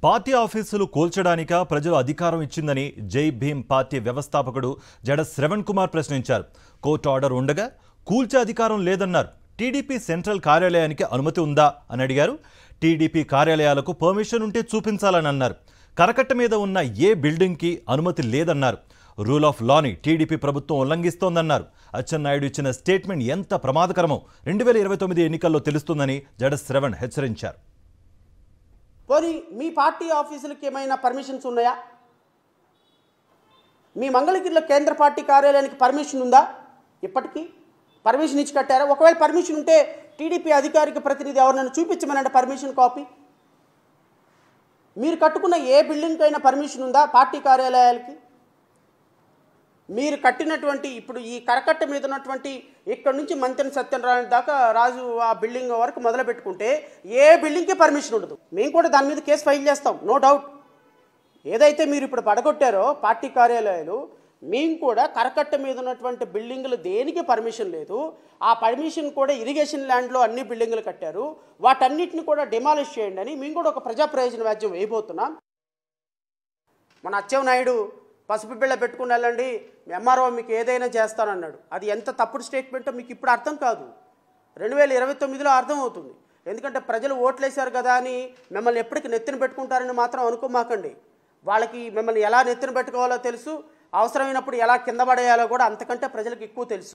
Party ఆఫీసులు కూల్చడానిక ప్రజలు అధికారం ఇచ్చిందని జై భీమ్ పార్టీ వ్యవస్థాపకుడు జడ శ్రవణ్ కుమార్ ప్రశ్నించారు. కోర్టు ఆర్డర్ ఉండగా కూల్చే అధికారం లేదన్నారు. టీడీపీ సెంట్రల్ కార్యాలయానికి అనుమతి ఉందా అని అడిగారు. టీడీపీ కార్యాలయాలకు పర్మిషన్ ఉంటే చూపించాలని అన్నారు. కరకట్ట మీద ఉన్న ఏ బిల్డింగ్కి అనుమతి లేదన్నారు. రూల్ ఆఫ్ లాని టీడీపీ ప్రభుత్వం ఉల్లంఘిస్తోందన్నారు. అచ్చెన్నాయుడు ఇచ్చిన స్టేట్మెంట్ ఎంత ప్రమాదకరమో 2029 ఎన్నికల్లో తెలుస్తుందని జడ శ్రవణ్ హెచ్చరించారు. పోనీ మీ పార్టీ ఆఫీసులకి ఏమైనా పర్మిషన్స్ ఉన్నాయా? మీ మంగళగిరిలో కేంద్ర పార్టీ కార్యాలయానికి పర్మిషన్ ఉందా? ఇప్పటికీ పర్మిషన్ ఇచ్చి కట్టారా? ఒకవేళ పర్మిషన్ ఉంటే టీడీపీ అధికారిక ప్రతినిధి ఎవరినైనా చూపించమనంటే పర్మిషన్ కాపీ. మీరు కట్టుకున్న ఏ బిల్డింగ్కి అయినా పర్మిషన్ ఉందా? పార్టీ కార్యాలయాలకి మీరు కట్టినటువంటి ఇప్పుడు ఈ కరకట్ట మీద ఉన్నటువంటి ఇక్కడ నుంచి మంతెన సత్యనారాయణ దాకా రాజు ఆ బిల్డింగ్ వరకు మొదలు పెట్టుకుంటే ఏ బిల్డింగ్కి పర్మిషన్ ఉండదు. మేము కూడా దాని మీద కేసు ఫైల్ చేస్తాం, నో డౌట్. ఏదైతే మీరు ఇప్పుడు పడగొట్టారో పార్టీ కార్యాలయాలు, మేము కూడా కరకట్ట మీద ఉన్నటువంటి బిల్డింగులు దేనికి పర్మిషన్ లేదు. ఆ పర్మిషన్ కూడా ఇరిగేషన్ ల్యాండ్లో అన్ని బిల్డింగులు కట్టారు, వాటన్నిటిని కూడా డిమాలిష్ చేయండి అని మేము కూడా ఒక ప్రజా ప్రయోజన వ్యాజ్యం వేయబోతున్నాం. మన అచ్చెన్నాయుడు పసుపు బిళ్ళ పెట్టుకుని వెళ్ళండి, ఎంఆర్ఓ మీకు ఏదైనా చేస్తానన్నాడు. అది ఎంత తప్పుడు స్టేట్మెంటో మీకు ఇప్పుడు అర్థం కాదు, 2029లో అర్థం అవుతుంది. ఎందుకంటే ప్రజలు ఓట్లేశారు కదా అని మిమ్మల్ని ఎప్పటికీ నెత్తిన పెట్టుకుంటారని మాత్రం అనుకోమాకండి. వాళ్ళకి మిమ్మల్ని ఎలా నెత్తిన పెట్టుకోవాలో తెలుసు, అవసరమైనప్పుడు ఎలా కింద పడేయాలో కూడా అంతకంటే ప్రజలకు ఎక్కువ తెలుసు.